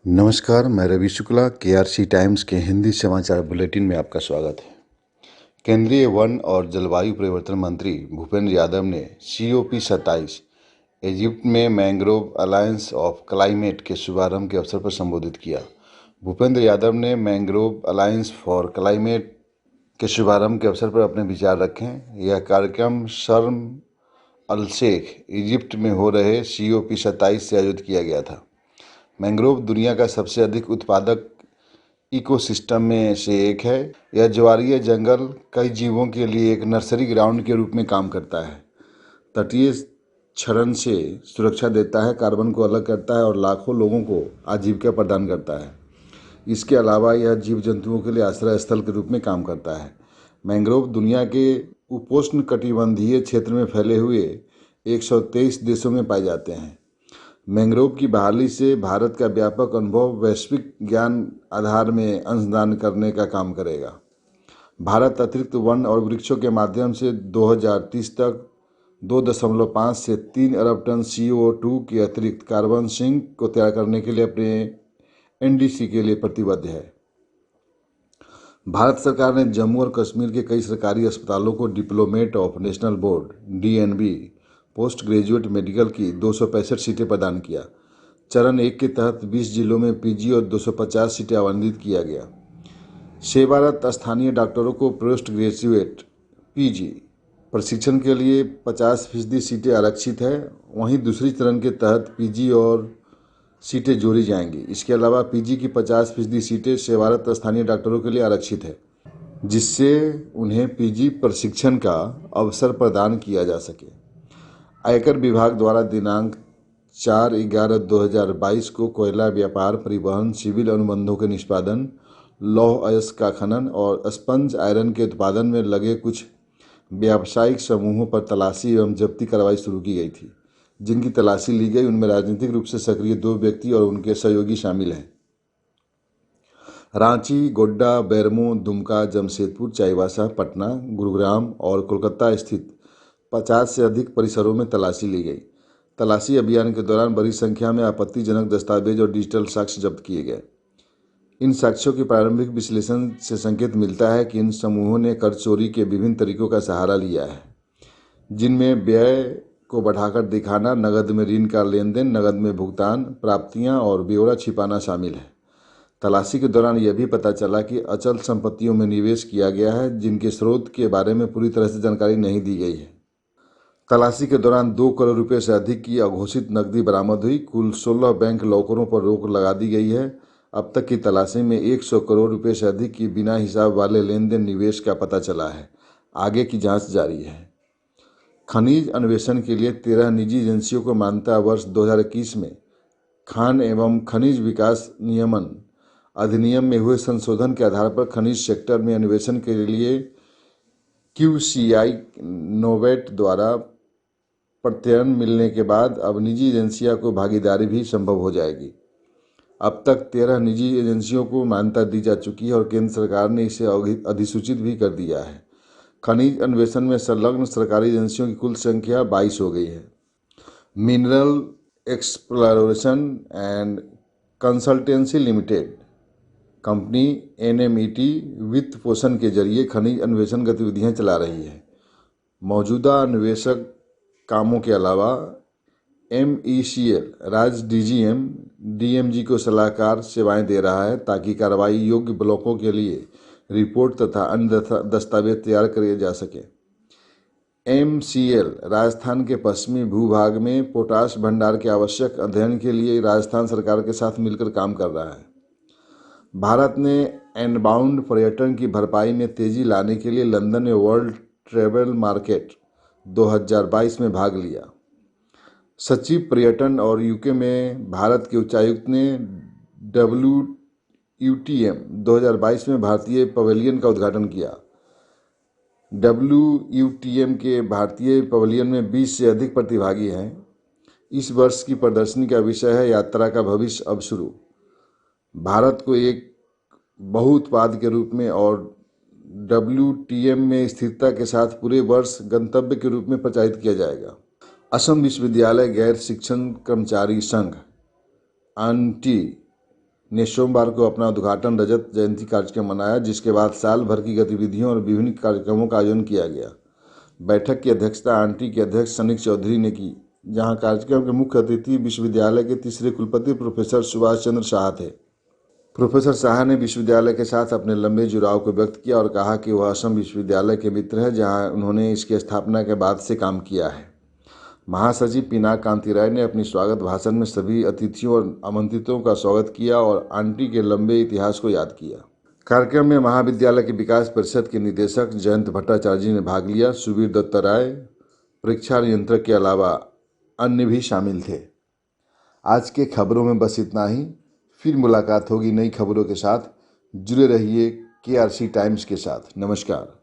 नमस्कार, मैं Ravi Shukla KRC times के हिंदी समाचार बुलेटिन में आपका स्वागत है। केंद्रीय वन और जलवायु परिवर्तन मंत्री भूपेंद्र यादव ने COP27 इजिप्ट में मैंग्रोव अलायंस ऑफ क्लाइमेट के शुभारंभ के अवसर पर संबोधित किया। भूपेंद्र यादव ने मैंग्रोव अलायंस फॉर क्लाइमेट के शुभारंभ के अवसर पर अपने विचार रखे। यह कार्यक्रम शर्म अल शेख इजिप्ट में हो रहे COP27 से आयोजित किया गया था। मैंग्रोव दुनिया का सबसे अधिक उत्पादक इकोसिस्टम में से एक है। यह ज्वारीय जंगल कई जीवों के लिए एक नर्सरी ग्राउंड के रूप में काम करता है। तटीय क्षरण से सुरक्षा देता है, कार्बन को अलग करता है और लाखों लोगों को आजीविका प्रदान करता है। इसके अलावा यह जीव जंतुओं के लिए आश्रय स्थल के रूप में काम करता है। मैंग्रोव दुनिया के उपोष्णकटिबंधीय क्षेत्र में फैले हुए 123 देशों में पाए जाते हैं। मैंग्रोव की बहाली से भारत का व्यापक अनुभव वैश्विक ज्ञान आधार में अंशदान करने का काम करेगा। भारत अतिरिक्त वन और वृक्षों के माध्यम से 2030 तक 2.5 से 3 अरब टन CO2 के अतिरिक्त कार्बन सिंक को तैयार करने के लिए अपने NDC के लिए प्रतिबद्ध है। भारत सरकार ने जम्मू और कश्मीर के कई सरकारी अस्पतालों को diplomat of national board DNB post graduate medical की 265 सीटें प्रदान किया। चरण 1 के तहत 20 जिलों में PG और 250 सीटें आवंटित किया गया। सेवारत स्थानीय डॉक्टरों को पोस्ट ग्रेजुएट PG प्रशिक्षण के लिए 50% सीटें आरक्षित है। वहीं दूसरी चरण के तहत PG और सीटें जोड़ी जाएंगी। इसके अलावा PG की 50% सीटें सेवारत स्थानीय डॉक्टरों के लिए आरक्षित है, जिससे उन्हें PG प्रशिक्षण का अवसर प्रदान किया जा सके। आयकर विभाग द्वारा दिनांक 4/11/2022 को कोयला व्यापार, परिवहन, सिविल अनुबंधों के निष्पादन, लौह अयस्क का खनन और स्पंज आयरन के उत्पादन में लगे कुछ व्यावसायिक समूहों पर तलाशी एवं जब्ती कार्रवाई शुरू की गई थी। जिनकी तलाशी ली गई उनमें राजनीतिक रूप से सक्रिय 2 व्यक्ति और उनके सहयोगी शामिल हैं। रांची, गोड्डा, बेरमो, दुमका, जमशेदपुर, चाईबासा, पटना, गुरुग्राम और कोलकाता स्थित 50 से अधिक परिसरों में तलाशी ली गई। तलाशी अभियान के दौरान बड़ी संख्या में आपत्तिजनक दस्तावेज और डिजिटल साक्ष्य जब्त किए गए। इन साक्ष्यों के प्रारंभिक विश्लेषण से संकेत मिलता है कि इन समूहों ने कर चोरी के विभिन्न तरीकों का सहारा लिया है, जिनमें व्यय को बढ़ाकर दिखाना, नकद में ऋण का लेन देन, नकद में भुगतान, प्राप्तियां और ब्यौरा छिपाना शामिल है। तलाशी के दौरान यह भी पता चला कि अचल संपत्तियों में निवेश किया गया है, जिनके स्रोत के बारे में पूरी तरह से जानकारी नहीं दी गई है। तलाशी के दौरान 2 करोड़ रुपए से अधिक की अघोषित नकदी बरामद हुई। कुल 16 बैंक लॉकरों पर रोक लगा दी गई है। अब तक की तलाशी में 100 करोड़ रुपए से अधिक की बिना हिसाब वाले लेन देन निवेश का पता चला है। आगे की जांच जारी है। खनिज अन्वेषण के लिए 13 निजी एजेंसियों को मान्यता वर्ष 2021 में खान एवं खनिज विकास नियमन अधिनियम में हुए संशोधन के आधार पर खनिज सेक्टर में अन्वेषण के लिए QCI नोवेट द्वारा प्रत्ययन मिलने के बाद अब निजी एजेंसियों को भागीदारी भी संभव हो जाएगी। अब तक 13 निजी एजेंसियों को मान्यता दी जा चुकी है और केंद्र सरकार ने इसे अधिसूचित भी कर दिया है। खनिज अन्वेषण में संलग्न सरकारी एजेंसियों की कुल संख्या 22 हो गई है। Mineral exploration and consultancy limited company NMET वित्त पोषण के जरिए खनिज अन्वेषण गतिविधियां चला रही है। मौजूदा अन्वेषक कामों के अलावा MECL राज्य DGM DMG को सलाहकार सेवाएं दे रहा है, ताकि कार्रवाई योग्य ब्लॉकों के लिए रिपोर्ट तथा अन्य दस्तावेज तैयार किए जा सके। MCL राजस्थान के पश्चिमी भूभाग में पोटाश भंडार के आवश्यक अध्ययन के लिए राजस्थान सरकार के साथ मिलकर काम कर रहा है। भारत ने इनबाउंड पर्यटन की भरपाई में तेजी लाने के लिए लंदन में वर्ल्ड ट्रैवल मार्केट 2022 में भाग लिया। सचिव पर्यटन और UK में भारत के उच्चायुक्त ने WUTM 2022 में भारतीय पवेलियन का उद्घाटन किया। WUTM के भारतीय पवेलियन में 20 से अधिक प्रतिभागी हैं। इस वर्ष की प्रदर्शनी का विषय है यात्रा का भविष्य अब शुरू। भारत को एक बहुउत्पाद के रूप में और WTM में स्थिरता के साथ पूरे वर्ष गंतव्य के रूप में प्रचारित किया जाएगा। असम विश्वविद्यालय गैर शिक्षण कर्मचारी संघ ANTI ने सोमवार को अपना उद्घाटन रजत जयंती कार्यक्रम मनाया, जिसके बाद साल भर की गतिविधियों और विभिन्न कार्यक्रमों का आयोजन किया गया। बैठक की अध्यक्षता आंटी के अध्यक्ष सनीक चौधरी ने की, जहां कार्यक्रम के मुख्य अतिथि विश्वविद्यालय के तीसरे कुलपति प्रोफेसर सुभाष चंद्र शाह थे। प्रोफेसर शाह ने विश्वविद्यालय के साथ अपने लंबे जुड़ाव को व्यक्त किया और कहा कि वह असम विश्वविद्यालय के मित्र हैं, जहां उन्होंने इसकी स्थापना के बाद से काम किया है। महासचिव पिनाक कांति राय ने अपनी स्वागत भाषण में सभी अतिथियों और आमंत्रितों का स्वागत किया और आंटी के लंबे इतिहास को याद किया। कार्यक्रम में महाविद्यालय के विकास परिषद के निदेशक जयंत भट्टाचार्य जी ने भाग लिया। सुबीर दत्त राय, परीक्षा नियंत्रक के अलावा अन्य भी शामिल थे। आज के खबरों में बस इतना ही। फिर मुलाकात होगी नई खबरों के साथ। जुड़े रहिए KRC टाइम्स के साथ। नमस्कार।